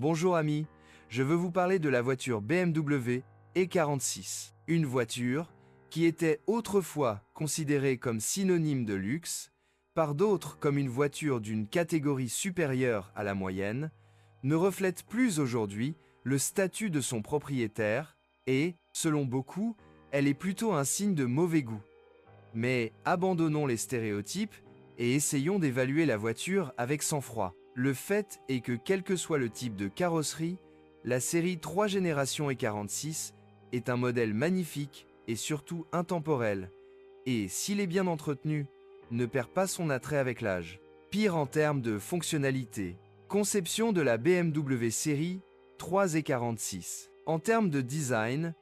Bonjour amis, je veux vous parler de la voiture BMW E46. Une voiture qui était autrefois considérée comme synonyme de luxe, par d'autres comme une voiture d'une catégorie supérieure à la moyenne, ne reflète plus aujourd'hui le statut de son propriétaire et, selon beaucoup, elle est plutôt un signe de mauvais goût. Mais abandonnons les stéréotypes et essayons d'évaluer la voiture avec sang-froid. Le fait est que quel que soit le type de carrosserie, la série 3 générations E46 est un modèle magnifique et surtout intemporel, et s'il est bien entretenu, ne perd pas son attrait avec l'âge. Pire en termes de fonctionnalité, conception de la BMW série 3 E46. En termes de design,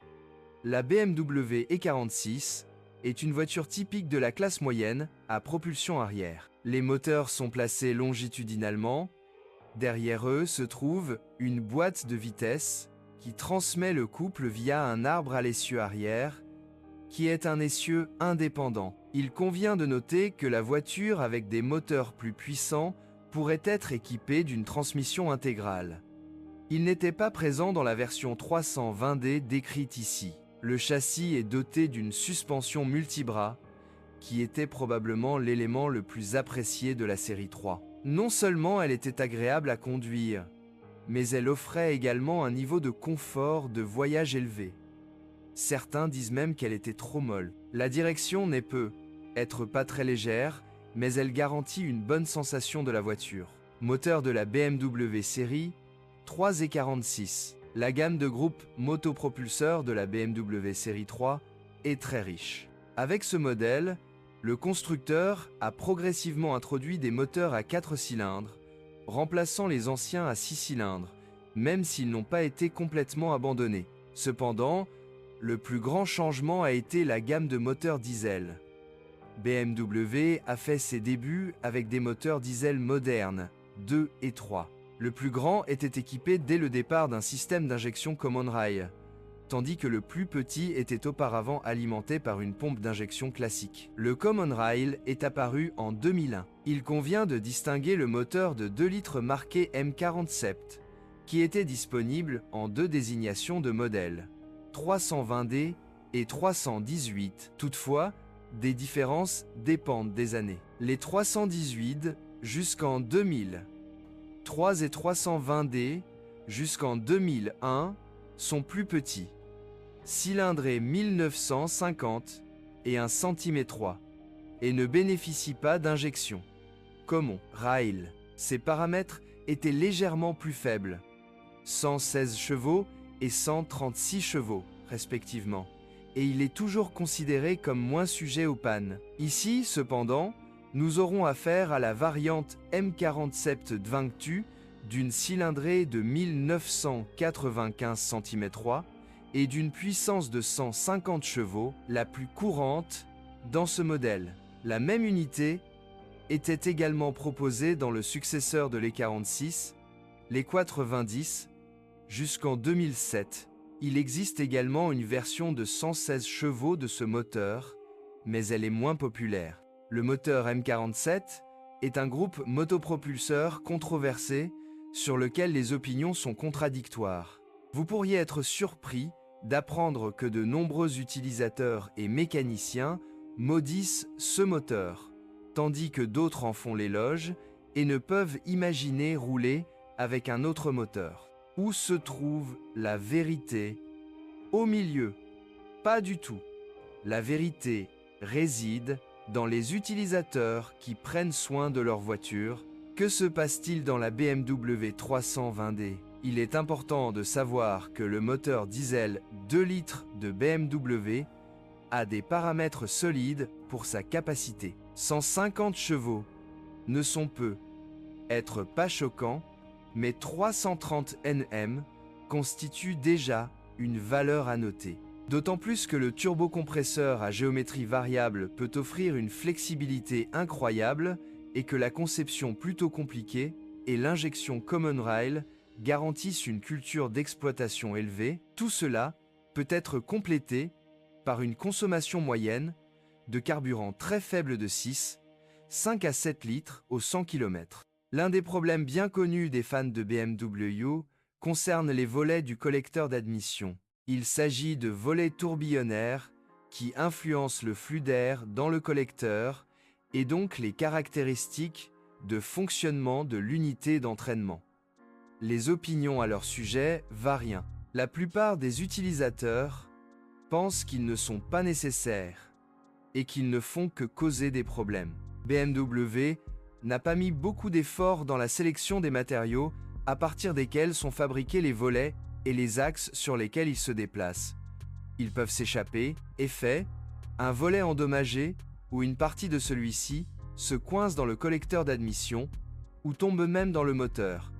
la BMW E46 est une voiture typique de la classe moyenne à propulsion arrière. Les moteurs sont placés longitudinalement. Derrière eux se trouve une boîte de vitesses qui transmet le couple via un arbre à l'essieu arrière, qui est un essieu indépendant. Il convient de noter que la voiture avec des moteurs plus puissants pourrait être équipée d'une transmission intégrale. Il n'était pas présent dans la version 320D décrite ici. Le châssis est doté d'une suspension multibras, qui était probablement l'élément le plus apprécié de la série 3. Non seulement elle était agréable à conduire, mais elle offrait également un niveau de confort de voyage élevé. Certains disent même qu'elle était trop molle. La direction n'est peut-être pas très légère, mais elle garantit une bonne sensation de la voiture. Moteur de la BMW série 3 E46. La gamme de groupe motopropulseur de la BMW série 3 est très riche. Avec ce modèle, le constructeur a progressivement introduit des moteurs à 4 cylindres, remplaçant les anciens à 6 cylindres, même s'ils n'ont pas été complètement abandonnés. Cependant, le plus grand changement a été la gamme de moteurs diesel. BMW a fait ses débuts avec des moteurs diesel modernes, 2 et 3. Le plus grand était équipé dès le départ d'un système d'injection Common Rail, tandis que le plus petit était auparavant alimenté par une pompe d'injection classique. Le Common Rail est apparu en 2001. Il convient de distinguer le moteur de 2 litres marqué M47, qui était disponible en 2 désignations de modèles, 320D et 318. Toutefois, des différences dépendent des années. Les 318 jusqu'en 2000, 3 et 320D jusqu'en 2001 sont plus petits, cylindrés 1950 et 1 cm3, et ne bénéficient pas d'injection. Common Rail, ces paramètres étaient légèrement plus faibles, 116 chevaux et 136 chevaux, respectivement, et il est toujours considéré comme moins sujet aux pannes. Ici, cependant, nous aurons affaire à la variante M47 Dvangtu d'une cylindrée de 1995 cm3 et d'une puissance de 150 chevaux, la plus courante dans ce modèle. La même unité était également proposée dans le successeur de l'E46, l'E420, jusqu'en 2007. Il existe également une version de 116 chevaux de ce moteur, mais elle est moins populaire. Le moteur M47 est un groupe motopropulseur controversé sur lequel les opinions sont contradictoires. Vous pourriez être surpris d'apprendre que de nombreux utilisateurs et mécaniciens maudissent ce moteur, tandis que d'autres en font l'éloge et ne peuvent imaginer rouler avec un autre moteur. Où se trouve la vérité? Au milieu? Pas du tout. La vérité réside dans les utilisateurs qui prennent soin de leur voiture. Que se passe-t-il dans la BMW 320D? Il est important de savoir que le moteur diesel 2 litres de BMW a des paramètres solides pour sa capacité. 150 chevaux ne sont peut-être pas choquants, mais 330 Nm constitue déjà une valeur à noter. D'autant plus que le turbocompresseur à géométrie variable peut offrir une flexibilité incroyable et que la conception plutôt compliquée et l'injection Common Rail garantissent une culture d'exploitation élevée. Tout cela peut être complété par une consommation moyenne de carburant très faible de 5 à 7 litres au 100 km. L'un des problèmes bien connus des fans de BMW concerne les volets du collecteur d'admission. Il s'agit de volets tourbillonnaires qui influencent le flux d'air dans le collecteur et donc les caractéristiques de fonctionnement de l'unité d'entraînement. Les opinions à leur sujet varient. La plupart des utilisateurs pensent qu'ils ne sont pas nécessaires et qu'ils ne font que causer des problèmes. BMW n'a pas mis beaucoup d'efforts dans la sélection des matériaux à partir desquels sont fabriqués les volets et les axes sur lesquels ils se déplacent. Ils peuvent s'échapper, effet, un volet endommagé ou une partie de celui-ci se coince dans le collecteur d'admission ou tombe même dans le moteur,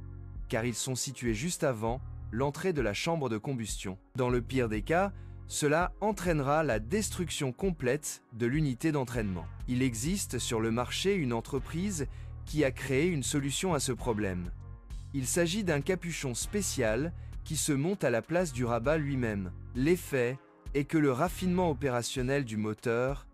car ils sont situés juste avant l'entrée de la chambre de combustion. Dans le pire des cas, cela entraînera la destruction complète de l'unité d'entraînement. Il existe sur le marché une entreprise qui a créé une solution à ce problème. Il s'agit d'un capuchon spécial qui se monte à la place du rabat lui-même. L'effet est que le raffinement opérationnel du moteur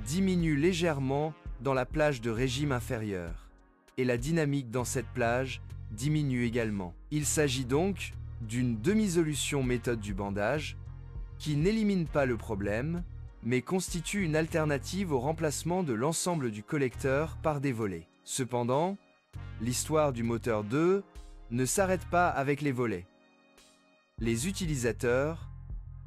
diminue légèrement dans la plage de régime inférieur, et la dynamique dans cette plage diminue également. Il s'agit donc d'une demi-solution méthode du bandage qui n'élimine pas le problème, mais constitue une alternative au remplacement de l'ensemble du collecteur par des volets. Cependant, l'histoire du moteur 2 ne s'arrête pas avec les volets. Les utilisateurs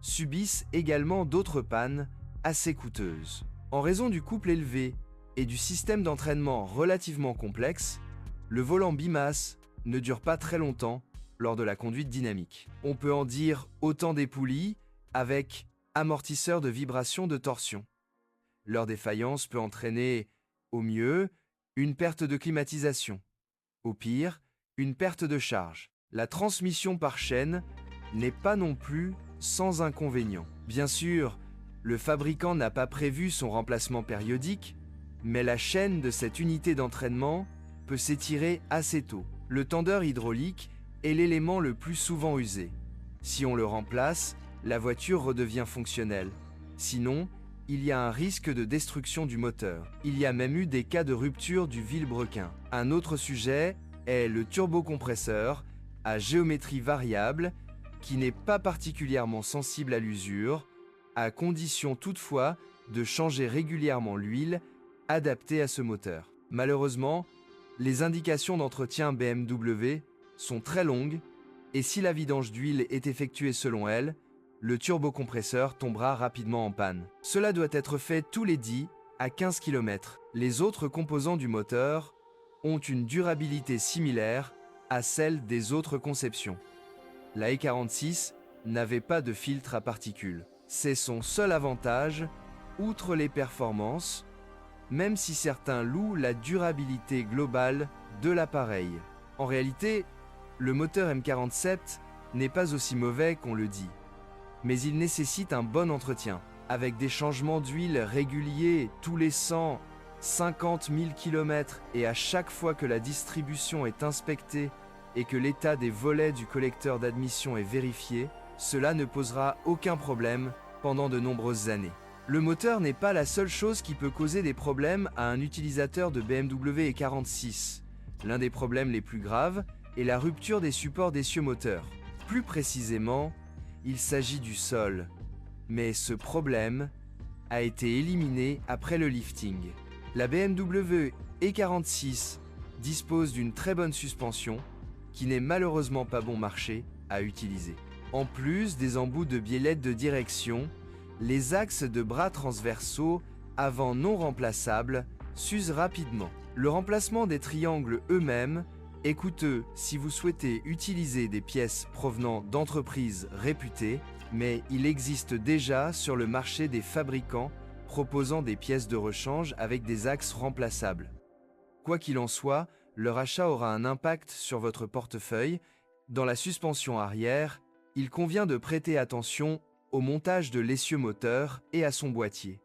subissent également d'autres pannes assez coûteuses. En raison du couple élevé et du système d'entraînement relativement complexe, le volant bimasse ne dure pas très longtemps lors de la conduite dynamique. On peut en dire autant des poulies avec amortisseur de vibration de torsion. Leur défaillance peut entraîner, au mieux, une perte de climatisation. Au pire, une perte de charge. La transmission par chaîne n'est pas non plus sans inconvénient. Bien sûr, le fabricant n'a pas prévu son remplacement périodique, mais la chaîne de cette unité d'entraînement peut s'étirer assez tôt. Le tendeur hydraulique est l'élément le plus souvent usé. Si on le remplace, la voiture redevient fonctionnelle. Sinon, il y a un risque de destruction du moteur. Il y a même eu des cas de rupture du vilebrequin. Un autre sujet est le turbocompresseur à géométrie variable qui n'est pas particulièrement sensible à l'usure, à condition toutefois de changer régulièrement l'huile adaptée à ce moteur. Malheureusement, les indications d'entretien BMW sont très longues et si la vidange d'huile est effectuée selon elles, le turbocompresseur tombera rapidement en panne. Cela doit être fait tous les 10 à 15 km. Les autres composants du moteur ont une durabilité similaire à celle des autres conceptions. La E46 n'avait pas de filtre à particules. C'est son seul avantage, outre les performances, même si certains louent la durabilité globale de l'appareil. En réalité, le moteur M47 n'est pas aussi mauvais qu'on le dit, mais il nécessite un bon entretien, avec des changements d'huile réguliers tous les 150 000 km et à chaque fois que la distribution est inspectée et que l'état des volets du collecteur d'admission est vérifié, cela ne posera aucun problème pendant de nombreuses années. Le moteur n'est pas la seule chose qui peut causer des problèmes à un utilisateur de BMW E46. L'un des problèmes les plus graves est la rupture des supports d'essieu moteur. Plus précisément, il s'agit du sol. Mais ce problème a été éliminé après le lifting. La BMW E46 dispose d'une très bonne suspension qui n'est malheureusement pas bon marché à utiliser. En plus des embouts de biellettes de direction, les axes de bras transversaux avant non remplaçables s'usent rapidement. Le remplacement des triangles eux-mêmes est coûteux si vous souhaitez utiliser des pièces provenant d'entreprises réputées, mais il existe déjà sur le marché des fabricants proposant des pièces de rechange avec des axes remplaçables. Quoi qu'il en soit, leur achat aura un impact sur votre portefeuille. Dans la suspension arrière, il convient de prêter attention au montage de l'essieu moteur et à son boîtier.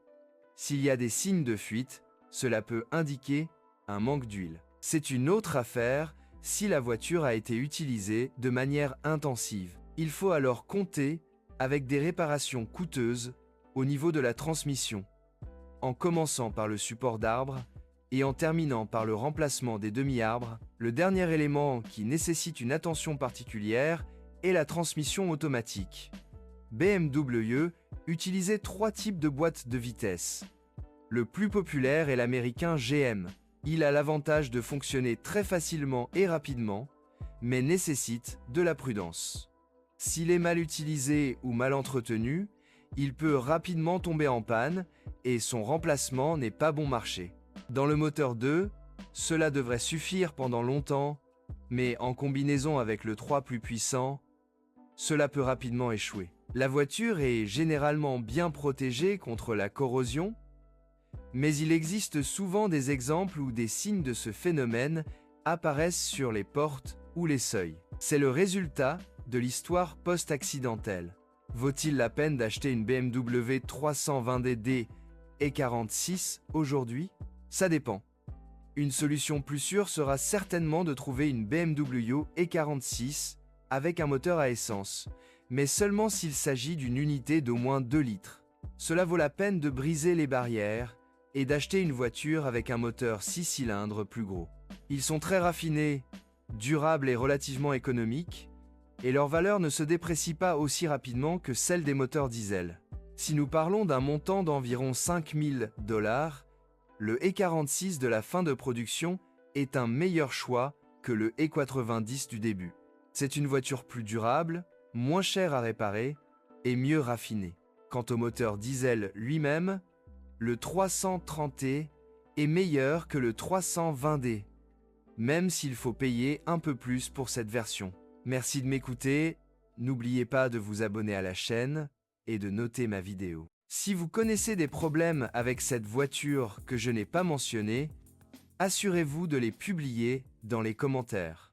S'il y a des signes de fuite, cela peut indiquer un manque d'huile. C'est une autre affaire si la voiture a été utilisée de manière intensive. Il faut alors compter avec des réparations coûteuses au niveau de la transmission, en commençant par le support d'arbre et en terminant par le remplacement des demi-arbres. Le dernier élément qui nécessite une attention particulière et la transmission automatique. BMW utilisait 3 types de boîtes de vitesse. Le plus populaire est l'américain GM. Il a l'avantage de fonctionner très facilement et rapidement, mais nécessite de la prudence. S'il est mal utilisé ou mal entretenu, il peut rapidement tomber en panne et son remplacement n'est pas bon marché. Dans le moteur 2, cela devrait suffire pendant longtemps, mais en combinaison avec le 3 plus puissant, cela peut rapidement échouer. La voiture est généralement bien protégée contre la corrosion, mais il existe souvent des exemples où des signes de ce phénomène apparaissent sur les portes ou les seuils. C'est le résultat de l'histoire post-accidentelle. Vaut-il la peine d'acheter une BMW 320d E46 aujourd'hui? Ça dépend. Une solution plus sûre sera certainement de trouver une BMW E46 avec un moteur à essence, mais seulement s'il s'agit d'une unité d'au moins 2 litres. Cela vaut la peine de briser les barrières et d'acheter une voiture avec un moteur 6 cylindres plus gros. Ils sont très raffinés, durables et relativement économiques, et leur valeur ne se déprécie pas aussi rapidement que celle des moteurs diesel. Si nous parlons d'un montant d'environ 5 000 $, le E46 de la fin de production est un meilleur choix que le E90 du début. C'est une voiture plus durable, moins chère à réparer et mieux raffinée. Quant au moteur diesel lui-même, le 330T est meilleur que le 320D, même s'il faut payer un peu plus pour cette version. Merci de m'écouter, n'oubliez pas de vous abonner à la chaîne et de noter ma vidéo. Si vous connaissez des problèmes avec cette voiture que je n'ai pas mentionné, assurez-vous de les publier dans les commentaires.